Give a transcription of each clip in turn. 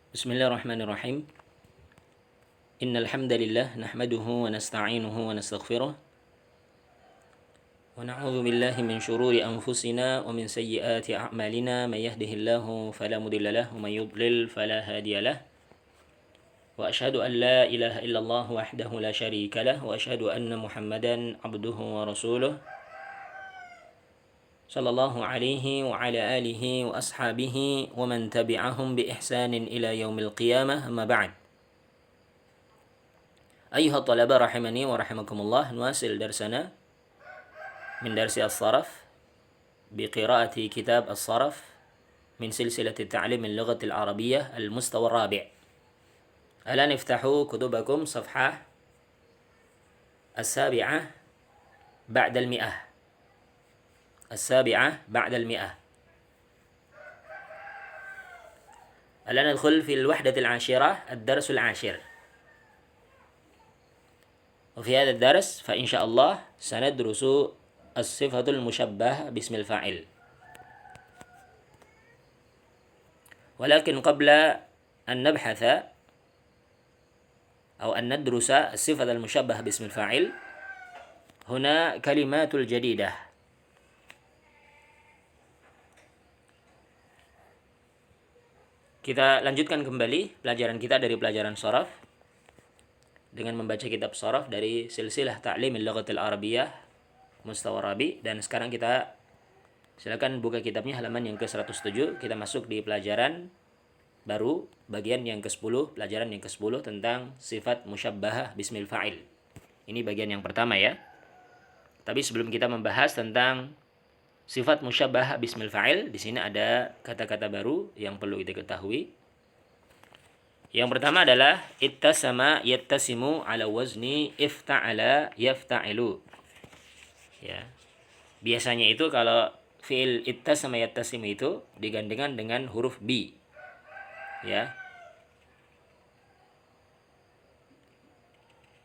Bismillahirrahmanirrahim. Innal hamdalillah nahmaduhu wa nasta'inuhu wa nastaghfiruh wa na'udzu billahi min shururi anfusina wa min sayyiati a'malina may yahdihillahu fala mudilla lahu wa may yudlil fala hadiya lahu wa asyhadu an la ilaha illallah wahdahu la syarika lahu wa asyhadu anna Muhammadan abduhu wa rasuluh sallallahu alaihi wa ala alihi wa ashabihi wa man tabi'ahum bi ihsanin ila yaumil qiyamah amma ba'd. أيها الطلبة رحمني ورحمكم الله نواصل درسنا من درس الصرف بقراءة كتاب الصرف من سلسلة التعليم اللغة العربية المستوى الرابع. الآن افتحوا كتبكم صفحة 7 بعد 100. 7 بعد 100. الآن ندخل في الوحدة العاشرة الدرس العاشر. وفي هذا الدرس فإن شاء الله سندرس الصفة المشبهة باسم الفاعل. ولكن قبل أن نبحث أو أن ندرس الصفة المشبهة باسم الفاعل هنا كلمات الجديدة. Kita lanjutkan kembali pelajaran kita dari pelajaran sharaf dengan membaca kitab sharaf dari silsilah Ta'lim al-Lughatil Arabiyyah Mustawa Rabi, dan sekarang kita silakan buka kitabnya halaman yang ke-107. Kita masuk di pelajaran baru bagian yang ke-10, pelajaran yang ke-10 tentang sifat musyabbahah bismil fa'il. Ini bagian yang pertama ya. Tapi sebelum kita membahas tentang sifat musyabbahah bismil fa'il, di sini ada kata-kata baru yang perlu kita ketahui. Yang pertama adalah ittasama yattasimu ala wazni ifta'ala yafta'ilu. Ya. Biasanya itu kalau fi'il ittasama yattasimu itu digandengan dengan huruf bi. Ya.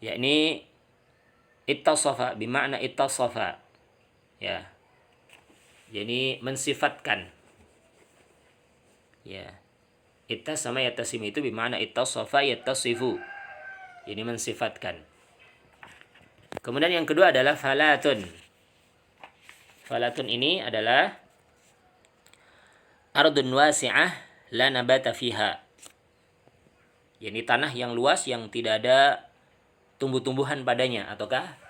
Yakni ittasafa bermakna ittasafa. Ya. Jadi mensifatkan. Ya. Ittasama yattasimu itu bermakna ittasafa yattasifu. Ini mensifatkan. Kemudian yang kedua adalah falatun. Falatun ini adalah ardun wasi'ah la nabata fiha. Ini tanah yang luas yang tidak ada tumbuh-tumbuhan padanya, ataukah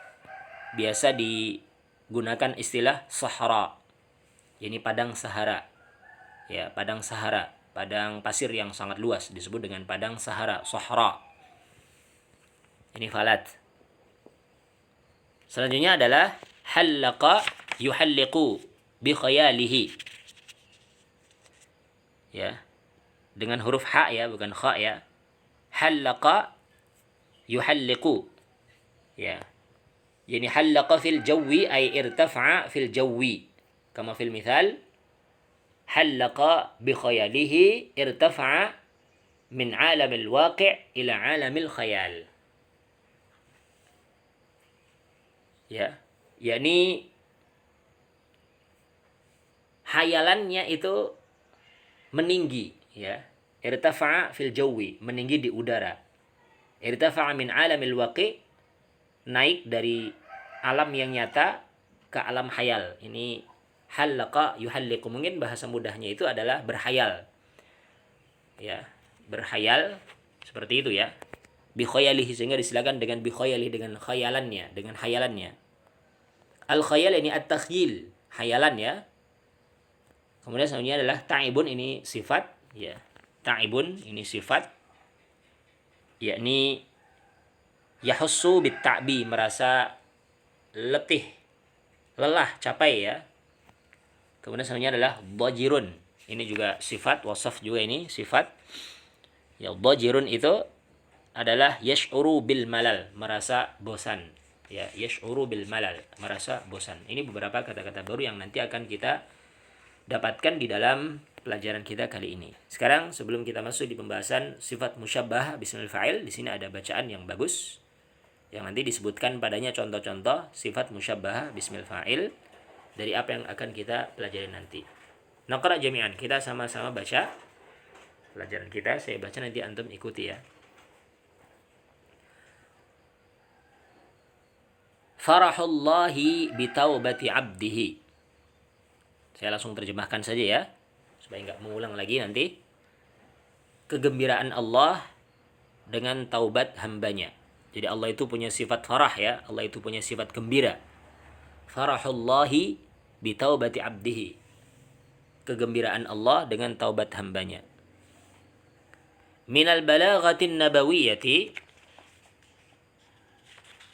biasa digunakan istilah sahara. Ini padang Sahara. Ya, padang Sahara. Padang pasir yang sangat luas disebut dengan padang Sahara, Sahra. Ini falat. Selanjutnya adalah hallaqa yuhalliqu bi khayalihi. Ya. Dengan huruf ha ya, bukan kha ya. Hallaqa yuhalliqu. Ya. Yani hallaqa fil jawi ay irtafa'a fil jawi. Kama fil mithal hallaqa bi khayalihi irtafa'a min alamil waqi' ila alamil khayal. Ya, yakni hayalannya itu meninggi, ya. Irtafa'a fil jawi, meninggi di udara. Irtafa'a min alamil waqi', naik dari alam yang nyata ke alam hayal. Ini hallaqa yuhalliqu, mungkin bahasa mudahnya itu adalah berhayal. Ya, berhayal seperti itu ya. Bi khayalihi, sehingga disilakan dengan bi khayalihi, dengan khayalannya, dengan hayalannya. Al khayal ini at-takhyil, hayalan ya. Kemudian selanjutnya adalah ta'ibun, ini sifat ya. Ta'ibun ini sifat, yakni yahussu bit ta'bi, merasa letih, lelah, capek ya. Kemudian selanjutnya adalah dhajirun. Ini juga sifat, wasaf juga ini sifat. Ya, dhajirun itu adalah yash'uru bil malal, merasa bosan. Ya, yash'uru bil malal, merasa bosan. Ini beberapa kata-kata baru yang nanti akan kita dapatkan di dalam pelajaran kita kali ini. Sekarang sebelum kita masuk di pembahasan sifat musyabbah bismil fa'il, di sini ada bacaan yang bagus yang nanti disebutkan padanya contoh-contoh sifat musyabbah bismil fa'il dari apa yang akan kita pelajari nanti. Naqra jami'an, kita sama-sama baca. pelajaran kita. Saya baca, nanti antum ikuti ya. Farahullahi bitaubati abdihi. Saya langsung terjemahkan saja ya, supaya nggak mengulang lagi nanti. Kegembiraan Allah dengan taubat hambanya. Jadi Allah itu punya sifat farah ya, Allah itu punya sifat gembira. Farahullahi bitaubati abdihi. Kegembiraan Allah dengan taubat hambanya. Minal balaghatin nabawiyyati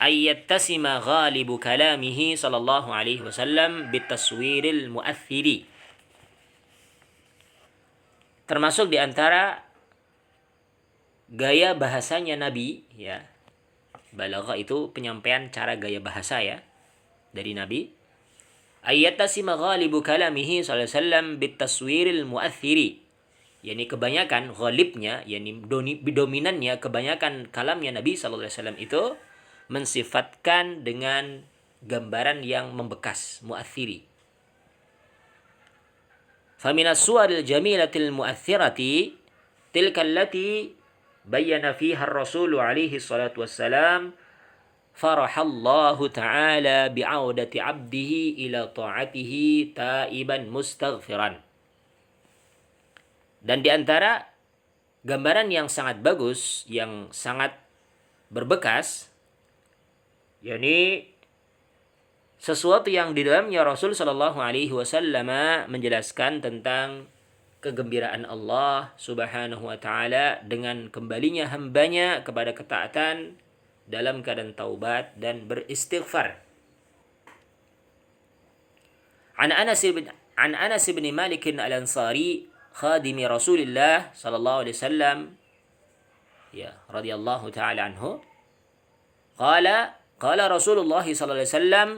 ay yattasima ghalibu kalamihi sallallahu alaihi wasallam bitaswiril mu'athiri. Termasuk di antara gaya bahasanya Nabi ya. Balaghah itu penyampaian cara gaya bahasa ya dari Nabi. Ay yattasima ghalibu kalamihi sallallahu alaihi wasallam bitaswiril mu'athiri. Yani kebanyakan ghalibnya, yani dominannya, kebanyakan kalamnya Nabi sallallahu alaihi wasallam itu mensifatkan dengan gambaran yang membekas, mu'athiri. Faminas suwaril jamilatil mu'athirati tilka allati bayyana fiha ar-rasul alaihi salatu wassalam farahallahu ta'ala bi'audati 'abdihi ila ta'atihi taiban mustaghfiran. Dan di antara gambaran yang sangat bagus, yang sangat berbekas, yakni sesuatu yang di dalamnya Rasul Shallallahu Alaihi Wasallam menjelaskan tentang kegembiraan Allah Subhanahu Wa Taala dengan kembalinya hambanya kepada ketaatan dalam keadaan taubat dan beristighfar. An Anas bin Malik al-Ansari khadimi Rasulillah Sallallahu Alaihi Wasallam ya radhiyallahu taala anhu qala Rasulullah sallallahu alaihi wasallam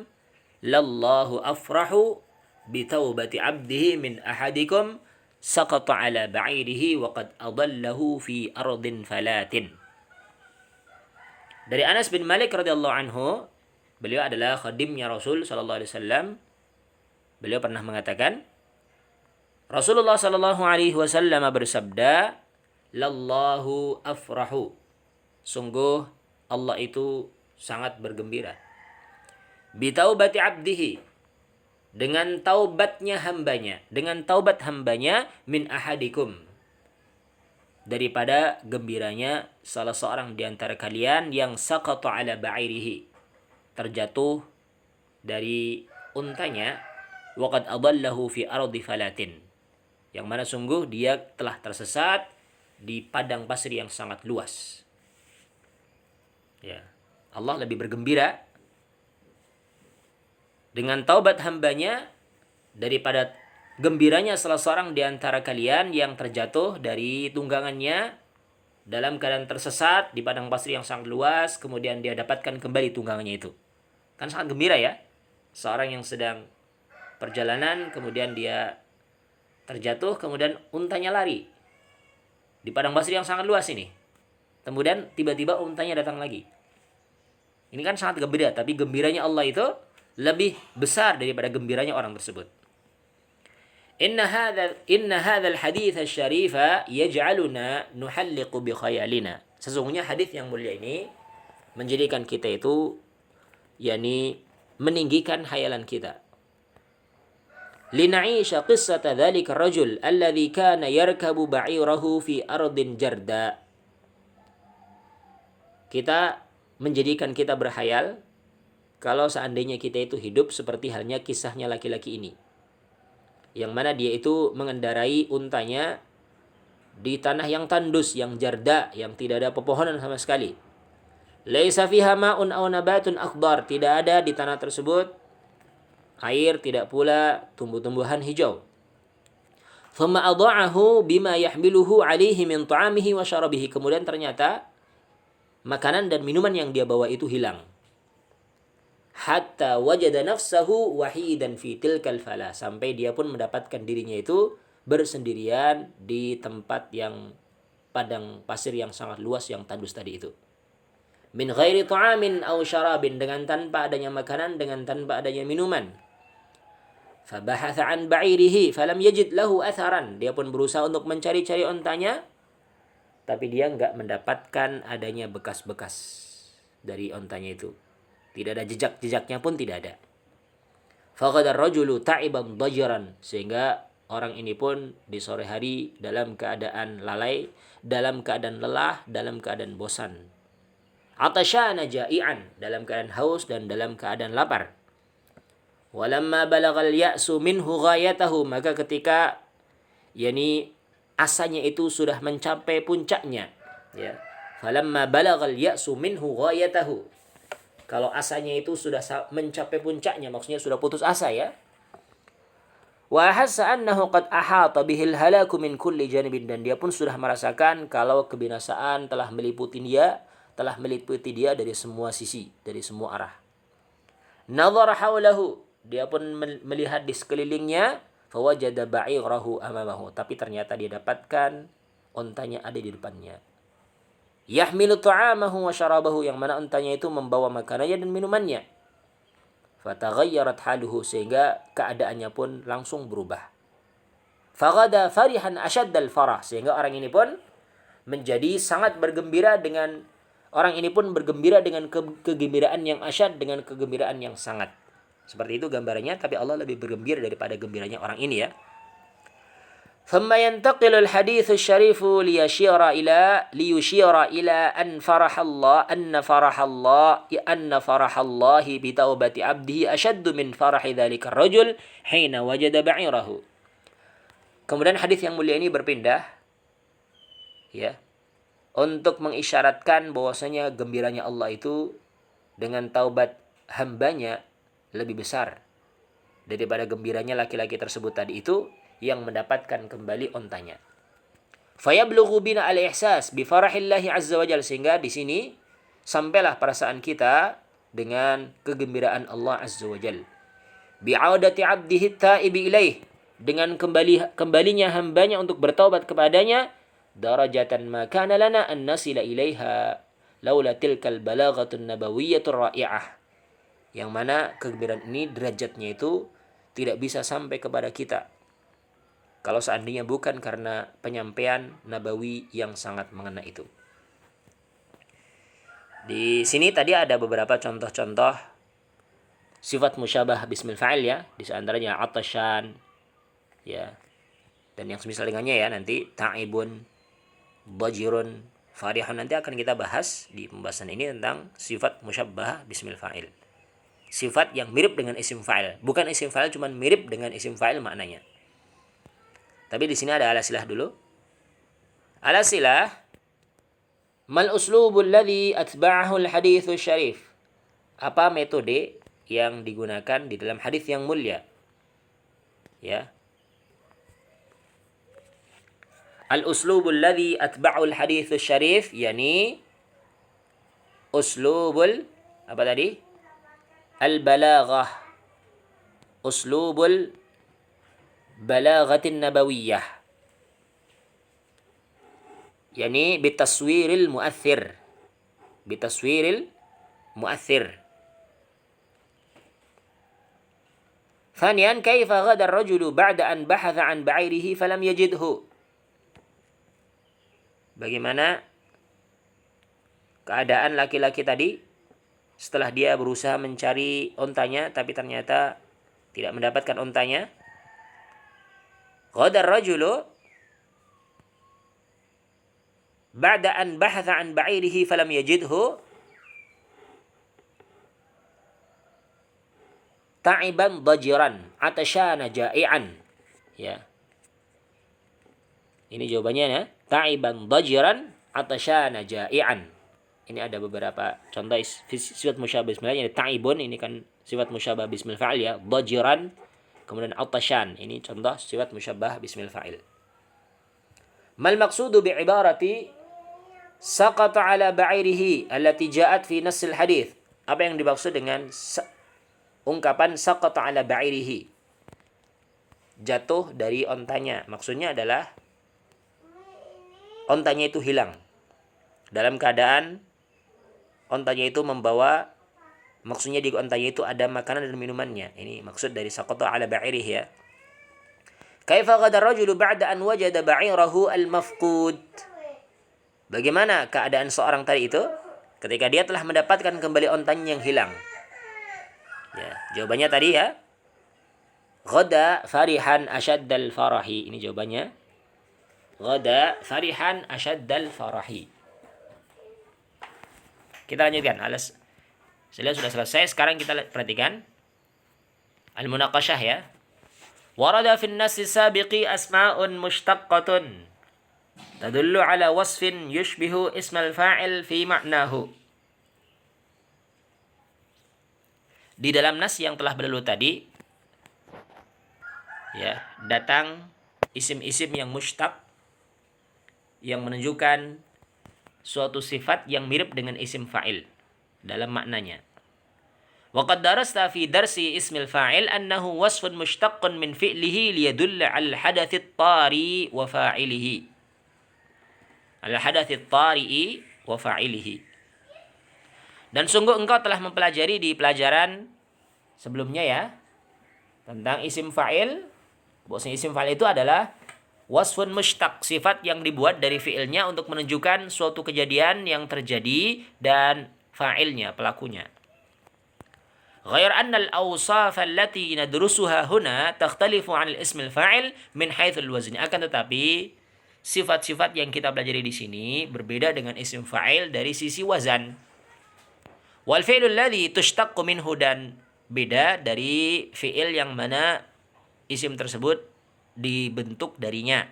lallahu afrahu bi taubati 'abdihi min ahadikum saqata 'ala ba'irihi wa qad adallahu fi ardin falatin. Dari Anas bin Malik radhiyallahu anhu, beliau adalah khadimnya Rasul sallallahu alaihi wasallam. Beliau pernah mengatakan, Rasulullah sallallahu alaihi wasallam bersabda, lallahu afrahu. Sungguh Allah itu sangat bergembira. Bitaubati abdihi, dengan taubatnya hambanya, dengan taubat hambanya, min ahadikum, daripada gembiranya salah seorang di antara kalian yang saqata ala ba'irihi, terjatuh dari untanya, waqad adallahu fi ardi falatin, yang mana sungguh dia telah tersesat di padang pasir yang sangat luas. Ya, Allah lebih bergembira dengan taubat hambanya daripada gembiranya salah seorang di antara kalian yang terjatuh dari tunggangannya dalam keadaan tersesat di padang pasir yang sangat luas, kemudian dia dapatkan kembali tunggangannya itu. Kan sangat gembira ya. Seorang yang sedang perjalanan, kemudian dia terjatuh, kemudian untanya lari di padang pasir yang sangat luas ini. Kemudian tiba-tiba untanya datang lagi. Ini kan sangat gembira, tapi gembiranya Allah itu lebih besar daripada gembiranya orang tersebut. Inna hadzal hadits asy-syarifa yaj'aluna nuhalliqu bi khayalina. Sesungguhnya hadis yang mulia ini menjadikan kita itu yakni meninggikan khayalan kita. Lina'isha qissata dzalika ar-rajul alladhi kana yarkabu ba'irahu fi ardin jarda. Kita menjadikan kita berkhayal kalau seandainya kita itu hidup seperti halnya kisahnya laki-laki ini, yang mana dia itu mengendarai untanya di tanah yang tandus, yang jarda, yang tidak ada pepohonan sama sekali. Laisa fiha ma'un aw nabatun akhdar, tidak ada di tanah tersebut air, tidak pula tumbuh-tumbuhan hijau. Thumma adha'ahu bima yahmiluhu 'alaihi min ta'amihi wa syarabihi, kemudian ternyata makanan dan minuman yang dia bawa itu hilang. Hatta wajada nafsahu wahidan fi tilkal fala, sampai dia pun mendapatkan dirinya itu bersendirian di tempat yang padang pasir yang sangat luas yang tandus tadi itu. Min ghairi ta'amin aw syarabin, dengan tanpa adanya makanan, dengan tanpa adanya minuman. Fabahatha an ba'irihi falam yajid lahu atharan, dia pun berusaha untuk mencari-cari ontanya, tapi dia nggak mendapatkan adanya bekas-bekas dari ontanya itu. Tidak ada jejak-jejaknya pun tidak ada. Faqadar rajulu ta'iban dajiran, sehingga orang ini pun di sore hari dalam keadaan lalai, dalam keadaan lelah, dalam keadaan bosan. Atasyana ja'ian, dalam keadaan haus dan dalam keadaan lapar. Walamma balagal ya'su minhu ghayatahu, maka ketika asanya itu sudah mencapai puncaknya, ya. Falamma balagal ya'su minhu ghayatahu, kalau asanya itu sudah mencapai puncaknya, maksudnya sudah putus asa, ya. Wa hassa annahu qad ahata bihil halaku min kulli janibin, dan dia pun sudah merasakan kalau kebinasaan telah meliputi dia dari semua sisi, dari semua arah. Nadhara haulahu, dia pun melihat di sekelilingnya, fawajada ba'irahu amamahu, tapi ternyata dia dapatkan ontanya ada di depannya. Yahmilu ta'amahu wa syarabahu, yang mana ontanya itu membawa makanannya dan minumannya. Fataghayyarat haluhu, sehingga keadaannya pun langsung berubah. Faghada farihan asyaddal farah, sehingga orang ini pun menjadi sangat bergembira dengan kegembiraan yang asyad, dengan kegembiraan yang sangat. Seperti itu gambarannya, tapi Allah lebih bergembira daripada gembiranya orang ini, ya. ثم ينتقل الحديث الشريف ليشير إلى أن فرح الله بتوبة عبده أشد من فرح ذلك الرجل حين وجد بعيره. Kemudian hadis yang mulia ini berpindah, ya, untuk mengisyaratkan bahwasanya gembiranya Allah itu dengan taubat hambanya lebih besar daripada gembiranya laki-laki tersebut tadi itu yang mendapatkan kembali ontanya. Fayablughu bina al-ihsas bi farahillahi azza wa jalla, sehingga di sini sampailah perasaan kita dengan kegembiraan Allah azza wa jalla. Bi'audati 'abdihi ta'ibi ilaih, dengan kembalinya hambanya untuk bertaubat kepadanya. Darajatan ma kana lana an nasila ilaiha laula tilkal balaghatun nabawiyyatur ra'i'ah, yang mana kegembiraan ini derajatnya itu tidak bisa sampai kepada kita kalau seandainya bukan karena penyampaian nabawi yang sangat mengena itu. Di sini tadi ada beberapa contoh-contoh sifat musyabah bismil fa'il, ya. Di antaranya atasyan, ya. Dan yang semisal dengannya, ya, nanti ta'ibun, bajirun, farihun, nanti akan kita bahas di pembahasan ini tentang sifat musyabah bismil fa'il. Sifat yang mirip dengan isim fa'il. Bukan isim fa'il, cuma mirip dengan isim fa'il maknanya. Tapi di sini ada alasilah dulu. Alasilah, mal uslubul ladzi atba'ahu al-haditsu syarif. Apa metode yang digunakan di dalam hadis yang mulia? Ya. Al-uslubul ladzi atba'ahu al-haditsu syarif, yani uslubul apa tadi? Al-balaghah. Uslubul balaghatin nabawiyah, yani bitaswiril mu'athir. Thaniyan, kaifa ghada ar-rajulu ba'da an bahatha an ba'irihi falam yajidhu. Bagaimana keadaan laki-laki tadi setelah dia berusaha mencari ontanya tapi ternyata tidak mendapatkan ontanya. Ghada ar-rajulu ba'da an bahatha an ba'irihi falam yajidhu ta'iban dajiran atasyana ja'ian, ya. Ini jawabannya, ya. Ta'iban dajiran atasyana ja'ian. Ini ada beberapa contoh sifat musyabah bismil, yani ta'ibun ini kan sifat musyabah bismil fa'il, ya. Dajiran, kemudian atasyan, ini contoh sifat musyabah bismil fa'il. Mal maqsudu bi'ibarati saqata ala ba'irihi allati ja'at fi nassil hadith. Apa yang dimaksud dengan ungkapan saqata ala ba'irihi? Jatuh dari ontanya. Maksudnya adalah ontanya itu hilang. Dalam keadaan ontanya itu membawa, maksudnya di ontanya itu ada makanan dan minumannya. Ini maksud dari saqata ala ba'irihi, ya. Kaifa ghada ar-rajulu ba'da an wajada ba'irahu al-mafqud. Bagaimana keadaan seorang tadi itu ketika dia telah mendapatkan kembali ontanya yang hilang? Ya, jawabannya tadi ya. Ghada farihan asyaddal farahi. Ini jawabannya. Ghada farihan asyaddal farahi. Kita lanjutkan. Sudah selesai. Sekarang kita perhatikan al-munaqasyah ya. Warada fin nasi sabiqi asma'un mushtaqqatun tadullu ala wasfin yushbihu ismal fa'il fi ma'nahu. Di dalam nas yang telah berlalu tadi ya, datang isim-isim yang mushtaq yang menunjukkan suatu sifat yang mirip dengan isim fa'il dalam maknanya. Wa qad darasta fi darsi ismil fa'il annahu wasfun mushtaqqun min fi'lihi liyadulla 'ala al-hadath at-tari wa fa'ilihi. Al-hadath at-tari'i wa fa'ilihi. Dan sungguh engkau telah mempelajari di pelajaran sebelumnya ya tentang isim fa'il. Bahwasanya isim fa'il itu adalah wasfun mushtaq, sifat yang dibuat dari fi'ilnya untuk menunjukkan suatu kejadian yang terjadi dan fa'ilnya, pelakunya. Ghair anna al-awsaf allati nadrusuha huna takhtalifu 'an al-ism al-fa'il min haitsu al-wazn. Akan tetapi sifat-sifat yang kita pelajari di sini berbeda dengan isim fa'il dari sisi wazan. Wal fi'lu alladhi tushtaqu minhu, dan beda dari fi'il yang mana isim tersebut dibentuk darinya.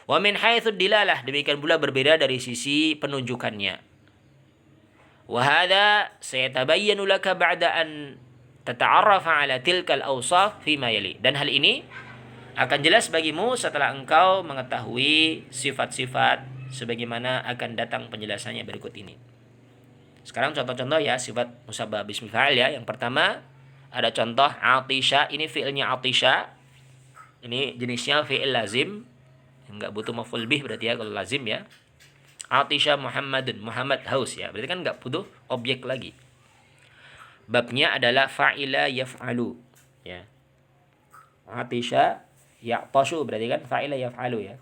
Wa min haitsu dilalah, demikian pula berbeda dari sisi penunjukannya. Wa hadza sayatabayyanu laka ba'da an tata'arrafa 'ala tilkal awsaf fima yali. Dan hal ini akan jelas bagimu setelah engkau mengetahui sifat-sifat sebagaimana akan datang penjelasannya berikut ini. Sekarang contoh-contoh ya sifat musabbah bismil fa'il ya. Yang pertama ada contoh atisha, ini fi'ilnya atisha. Ini jenisnya fi'il lazim. Enggak butuh maf'ul bih berarti ya kalau lazim ya. Atisha Muhammadun, Muhammad haus ya. Berarti kan enggak butuh objek lagi. Babnya adalah fa'ila yaf'alu ya. Atisha ya'tashu berarti kan fa'ila yaf'alu ya.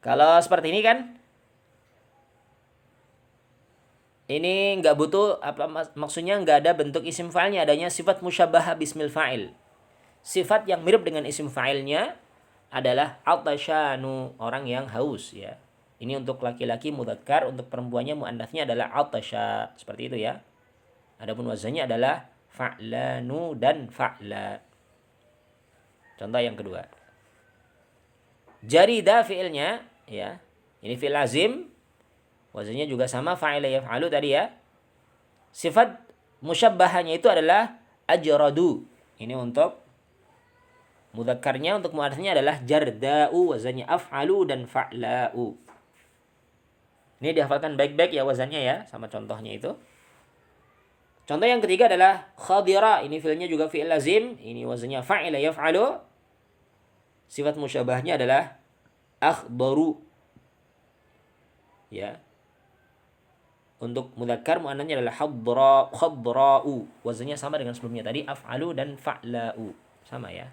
Kalau seperti ini kan ini nggak butuh maksudnya nggak ada bentuk isim fa'ilnya, adanya sifat musyabbaha bismil fa'il. Sifat yang mirip dengan isim fa'ilnya adalah atashanu, orang yang haus ya. Ini untuk laki-laki mudzakkar, untuk perempuannya muannats-nya adalah atasha, seperti itu ya. Adapun wazannya adalah fa'lanu dan fa'la. Contoh yang kedua. Jarida fi'ilnya ya. Ini fi'il lazim. Wazannya juga sama fa'ila yaf'alu tadi ya. Sifat musyabbahannya itu adalah ajradu. Ini untuk mudzakarnya, untuk muannats-nya adalah jarda'u, wazannya af'alu dan fa'la'u. Ini dihafalkan baik-baik ya wazannya ya, sama contohnya itu. Contoh yang ketiga adalah khadira. Ini fi'ilnya juga fi'il lazim. Ini wazannya fa'ila yaf'alu. Sifat musyabahnya adalah akhdaru. Ya. Untuk mudzakkar muannasnya adalah khadra'u. Wazannya sama dengan sebelumnya tadi, af'alu dan fa'la'u. Sama ya.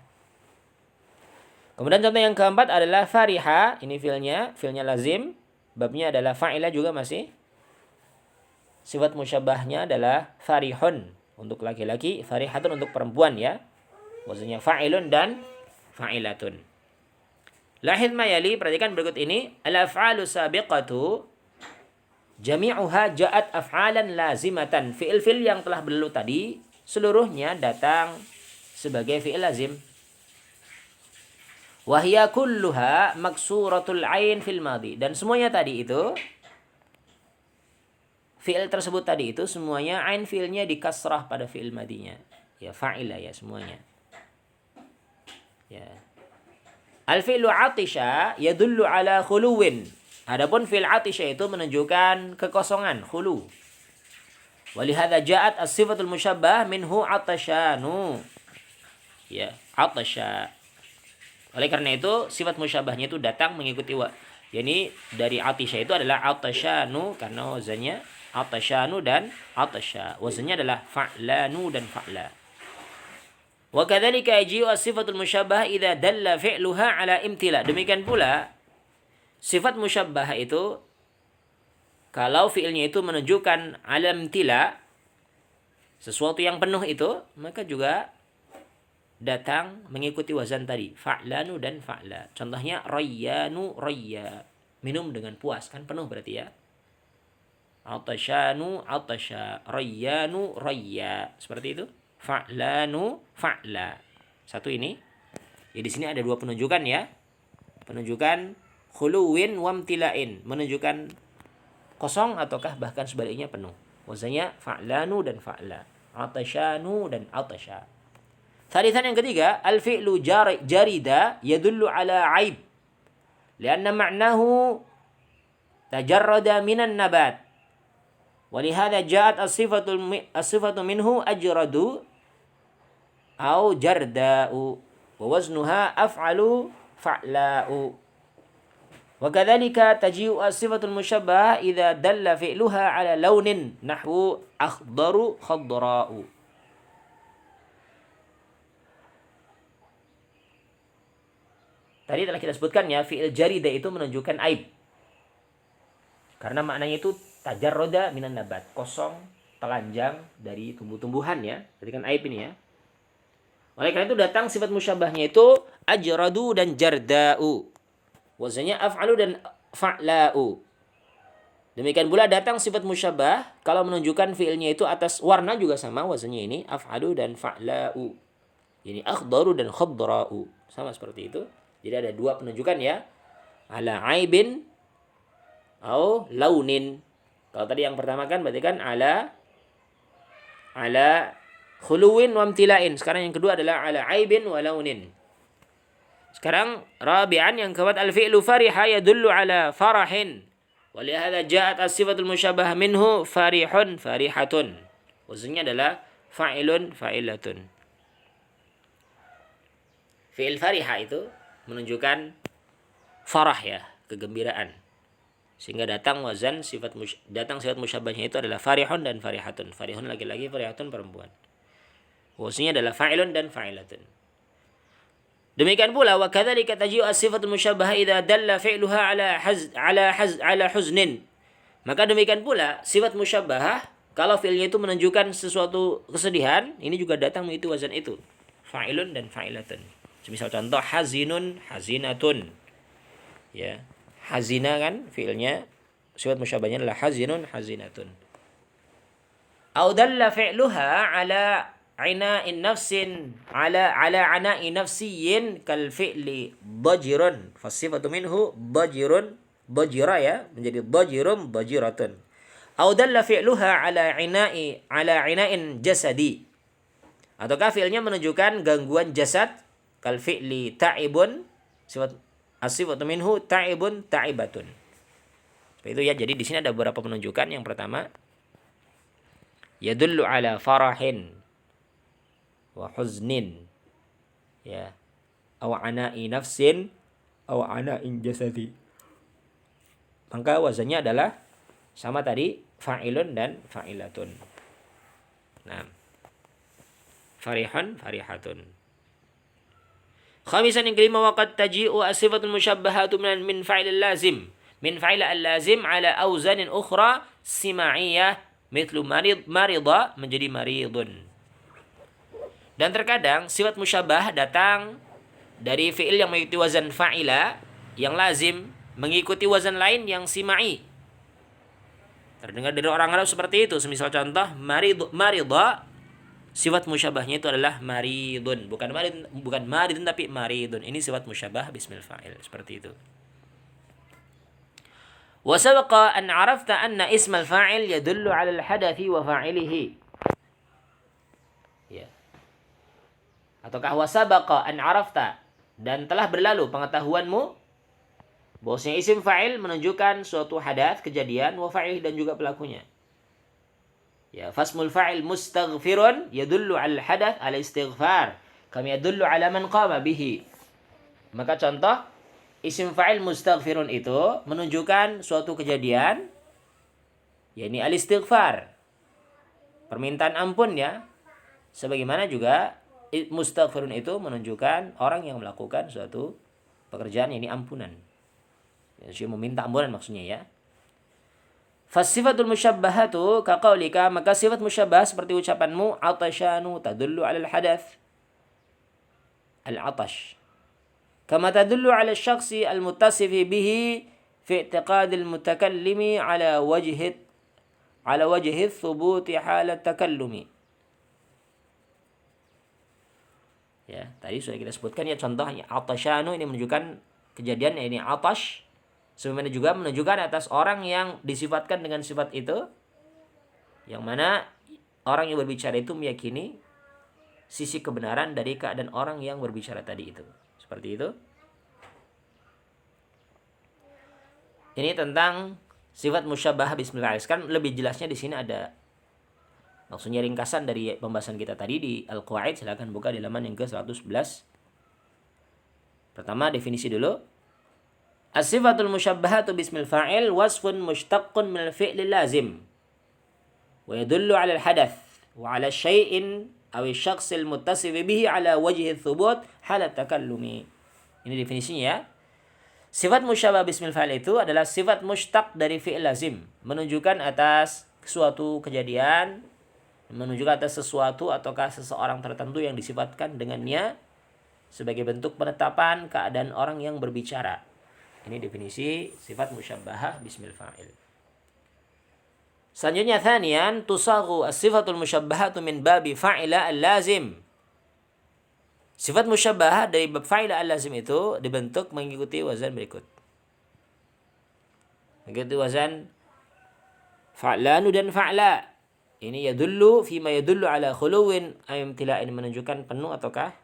Kemudian contoh yang keempat adalah fariha. Ini fi'ilnya lazim. Babnya adalah fa'ila juga masih. Sifat musyabahnya adalah farihun untuk laki-laki, farihatun untuk perempuan ya. Wazannya fa'ilun dan fa'ilatun. Lahid mayali, perhatikan berikut ini. Al-af'alu sabiqatu jami'uha ja'at af'alan lazimatan. Fi'il-fi'il yang telah berlalu tadi seluruhnya datang sebagai fi'il lazim. Wa hiya kulluha maksuratul ain fil madhi. Dan semuanya tadi itu fi'il tersebut tadi itu semuanya ain fi'ilnya dikasrah pada fi'il madinya. Ya fa'ila ya semuanya. Ya. Al-fi'lu atisha yadullu ala khuluwin. Adapun fi'il atisha itu menunjukkan kekosongan, khulu. Walihada ja'at as-sifatul musyabbah minhu atashanu. Ya, atasha. Oleh karena itu sifat musyabbahnya itu datang mengikuti yakni dari atisha itu adalah atashanu karena wazannya atashanu dan atasha. Wazannya adalah fa'lanu dan fa'la. Wa kadzalika yaji'u as-sifatul musyabbah idza dalla fi'luha ala imtila. Demikian pula sifat musyabbah itu kalau fiilnya itu menunjukkan alam tila, sesuatu yang penuh itu, maka juga datang mengikuti wazan tadi, fa'lanu dan fa'la. Contohnya rayyanu rayya, minum dengan puas, kan penuh berarti ya. Atashanu atasha, rayyanu rayya, seperti itu. Fa'lanu fa'la. Satu ini. Ya di sini ada dua penunjukan ya. Penunjukan khuluwin wamtilain, menunjukkan kosong ataukah bahkan sebaliknya penuh. Wazannya fa'lanu dan fa'la, atashanu dan atasha. Thalithan yang ketiga, al-fi'lu jarida yadullu ala aib. Lianna ma'nahu tajarrada minan nabat. Walihada ja'at as-sifatu minhu ajradu au jarda'u. Wa waznuha af'alu fa'la'u. Wa kadzalika taji'u as-sifatul musyabbahah idza dalla fi'luha ala launin nahwu akhdaru khadra'u. Tadi telah kita sebutkan ya, fi'il jarida itu menunjukkan aib. Karena maknanya itu tajarroda minan nabat, kosong, telanjang dari tumbuh-tumbuhan ya. Jadi kan aib ini ya. Oleh karena itu datang sifat musyabahnya itu ajradu dan jarda'u. Wazannya af'alu dan fa'la'u. Demikian pula datang sifat musyabah kalau menunjukkan fi'ilnya itu atas warna juga sama, wazannya ini af'alu dan fa'la'u. Ini akhdaru dan khadra'u. Sama seperti itu. Jadi ada dua penunjukan ya. Ala aibin atau launin. Kalau tadi yang pertama kan berarti kan ala khuluwin wa amtilain. Sekarang yang kedua adalah ala aibin wa launin. Sekarang rabi'an yang keempat, al-fi'lu fariha yadullu ala farahin. Wa lihadza ja'at as-sifatul musyabbah minhu farihun farihatun. Wazannya adalah fa'ilun fa'ilatun. Fi'il fariha itu menunjukkan farah ya, kegembiraan. Sehingga datang sifat musyabahnya itu adalah farihun dan farihatun. Farihun laki-laki, farihatun perempuan. Wazannya adalah fa'ilun dan fa'ilatun. Demikian pula wa kadzalika taji'u as-sifatul musyabbahah idza dalla fi'luha ala huznin. Maka demikian pula sifat musyabahah kalau fi'ilnya itu menunjukkan sesuatu kesedihan, ini juga datang mengikuti wazan itu. Fa'ilun dan fa'ilatun. Misal contoh hazinun hazinatun. Ya. Hazina kan fi'ilnya, sifat musyabahnya adalah hazinun hazinatun. Au dalla fi'luha ala ina'in nafsin ala ana'i nafsiyyin kal fi'li dajirun fasifatu minhu dajirun dajira ya menjadi dajirum dajiratun. Au dalla fi'luha ala ina'in jasadi. Ataukah fi'ilnya menunjukkan gangguan jasad kal fi'li ta'ibun sifat as-sifatu minhu ta'ibun ta'ibatun. Seperti itu ya. Jadi di sini ada beberapa penunjukan. Yang pertama yadullu ala farahin wa huznin ya, aw ana'i nafsin aw ana'in jasadi. Maka wazannya adalah sama tadi, fa'ilun dan fa'ilatun. Nah, farihun farihatun. Khamisan yang kelima, waqad taji'u as-sifatul musyabbahatu min fa'il lazim min fa'il al-lazim ala awzanin ukhra sima'iyah mithlu marida menjadi maridun. Dan terkadang sifat musyabbah datang dari fi'il yang mengikuti wazan fa'ila yang lazim mengikuti wazan lain yang sima'i. Terdengar dari orang Arab seperti itu. Semisal contoh marida, sifat musyabahnya itu adalah maridun. Bukan maridun tapi maridun. Ini sifat musyabah bismil fa'il. Seperti itu. Wa sabaqa an arafta anna ismal fa'il yadullu 'ala al-hadathi wa fa'ilihi. Ya. Ataukah wa sabaqa an arafta, dan telah berlalu pengetahuanmu bahwasanya isim fa'il menunjukkan suatu hadath, kejadian, wa fa'il dan juga pelakunya. Ya, fasmul fa'il mustaghfirun yadullu 'ala al-hadath ala istighfar kama yadullu 'ala man qama bihi. Maka contoh isim fa'il mustaghfirun itu menunjukkan suatu kejadian, yakni al-istighfar, permintaan ampun ya. Sebagaimana juga mustaghfirun itu menunjukkan orang yang melakukan suatu pekerjaan, yakni ampunan. Jadi meminta ampunan maksudnya ya. Fasifatul musyabbahatu kaqaulika, maka sifat musyabbah seperti ucapanmu atashanu tadullu 'ala al-hadath al-'atash. Kama tadullu 'ala asy-syakhsi al-muttasif bihi fi i'tiqad al-mutakallimi 'ala wajhi thubuti halat takallumi. Ya, tadi sudah kita sebutkan ya contohnya atashanu ini menunjukkan kejadian ini atash. Sebagaimana juga menunjukkan atas orang yang disifatkan dengan sifat itu, yang mana orang yang berbicara itu meyakini sisi kebenaran dari keadaan orang yang berbicara tadi itu. Seperti itu. Ini tentang sifat musyabbah bismillah. Kan lebih jelasnya di sini ada maksudnya ringkasan dari pembahasan kita tadi di Al-Qawaid. Silakan buka di halaman yang ke-111. Pertama definisi dulu. As-sifatul musyabbahatu bismil fa'il wasfun mushtaqqun minal fi'lil lazim wa yadullu 'ala al-hadath wa 'ala syai'in aw asy-syakhsil muttasif bihi 'ala wajhi thubut halat takallumi. Ini definisinya ya. Sifat musyabbah bismil fa'il itu adalah sifat mushtaq dari fi'il lazim, menunjukkan atas suatu kejadian, menunjukkan atas sesuatu ataukah seseorang tertentu yang disifatkan dengannya sebagai bentuk penetapan keadaan orang yang berbicara. Ini definisi sifat musyabbahah bismil fa'il. Selanjutnya thaniyan tusaghu as-sifatul musyabbahatu min babi fa'ila al-lazim. Sifat musyabbahah dari bab fa'ila al-lazim itu dibentuk mengikuti wazan berikut. Mengikuti wazan fa'lanu dan fa'la. Ini yadullu fima yadullu ala khuluwin ayamtila, ini menunjukkan penuh ataukah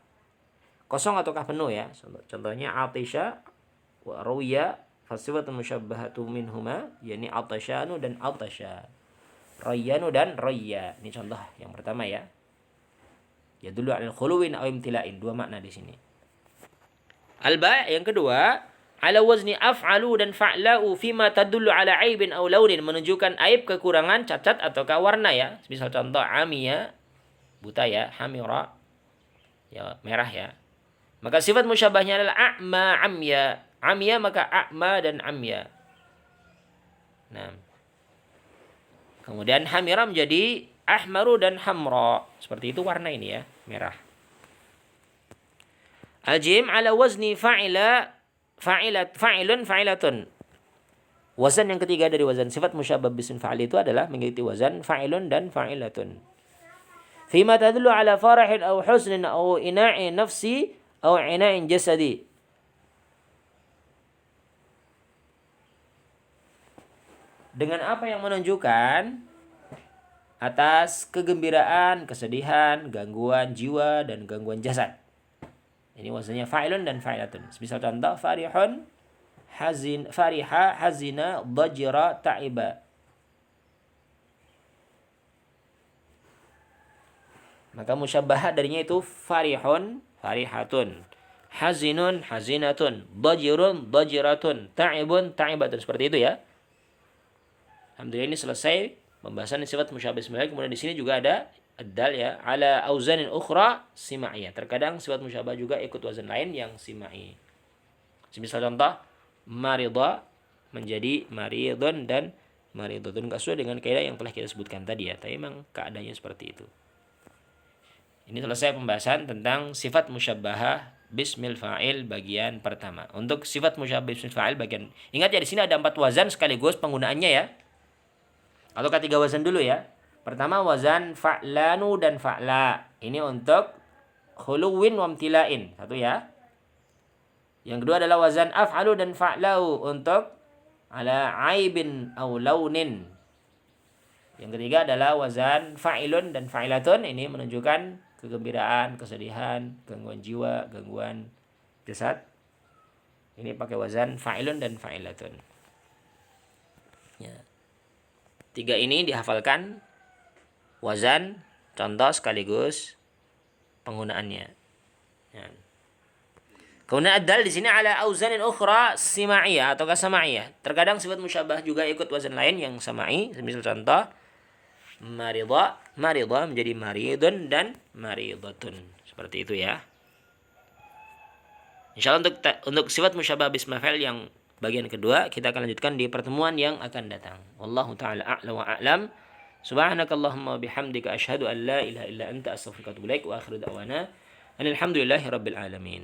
kosong ataukah penuh ya. Contohnya atisha wa rawiya fasifatul musyabbahatu minhuma, yakni atashanu dan atasha, rayyanu dan rayya. Ini contoh yang pertama ya. Yadullu 'ala khuluwin aw imtila'in, dua makna di sini. Al-ba' yang kedua, ala wazni af'alu dan fa'la'u fima tadullu 'ala aibin aw launin, menunjukkan aib, kekurangan, cacat ataukah warna ya. Misal contoh amiya, buta ya, hamira ya, merah ya. Maka sifat musyabbahnya adalah a'ma amya. Amya maka a'ma dan amya. Nah. Kemudian hamira menjadi ahmaru dan hamra. Seperti itu warna ini ya, merah. Al-jim ala wazni fa'ilun fa'ilatun. Wazan yang ketiga dari wazan sifat musyabbah bismil fa'il itu adalah mengikuti wazan fa'ilun dan fa'ilatun. Fima tadullu ala farahin aw husnin aw ina'in nafsi aw ina'in jasadi. Dengan apa yang menunjukkan atas kegembiraan, kesedihan, gangguan jiwa, dan gangguan jasad. Ini wazannya fa'ilun dan fa'ilatun. Misal contoh, farihun, fariha, hazina, dajira, ta'iba. Maka musyabbahat darinya itu farihun, farihatun, hazinun, hazinatun, dajirun, dajiratun, ta'ibun, ta'ibatun. Seperti itu ya. Alhamdulillah ini selesai pembahasan sifat musyabbah bismillah. Kemudian di sini juga ada ad-dal ya, ala auzanin ukhra sima'iyah. Terkadang sifat musyabbah juga ikut wazan lain yang simai. Misal contoh, marida menjadi maridun dan maridotun. Enggak sesuai dengan kaidah yang telah kita sebutkan tadi ya, tapi memang keadaannya seperti itu. Ini selesai pembahasan tentang sifat musyabbahah bismil fa'il bagian pertama. Untuk sifat musyabbah bismil fa'il bagian, ingat ya di sini ada 4 wazan sekaligus penggunaannya ya. Atau ketiga wazan dulu ya. Pertama wazan fa'lanu dan fa'la. Ini untuk khuluwin wa imtila'in. Satu ya. Yang kedua adalah wazan af'alu dan fa'lau untuk ala aibin aw launin. Yang ketiga adalah wazan fa'ilun dan fa'ilatun. Ini menunjukkan kegembiraan, kesedihan, gangguan jiwa, gangguan jasad. Ini pakai wazan fa'ilun dan fa'ilatun. Ya. 3 ini dihafalkan wazan, contoh sekaligus penggunaannya. Ya. Kemudian ad-dal di sini ala auzanin ukhra sima'iyah atau sama'iyah. Terkadang sifat musyabbah juga ikut wazan lain yang sama'i. Misal contoh marida, marida menjadi maridun dan maridatun. Seperti itu ya. Insyaallah untuk sifat musyabbah bismil fa'il yang bagian kedua kita akan lanjutkan di pertemuan yang akan datang. Wallahu taala a'la wa a'lam. Subhanakallahumma bihamdika asyhadu an la ilaha illa anta astaghfiruka wa atubu ilaik wa akhiru da'wana alhamdulillahi rabbil alamin.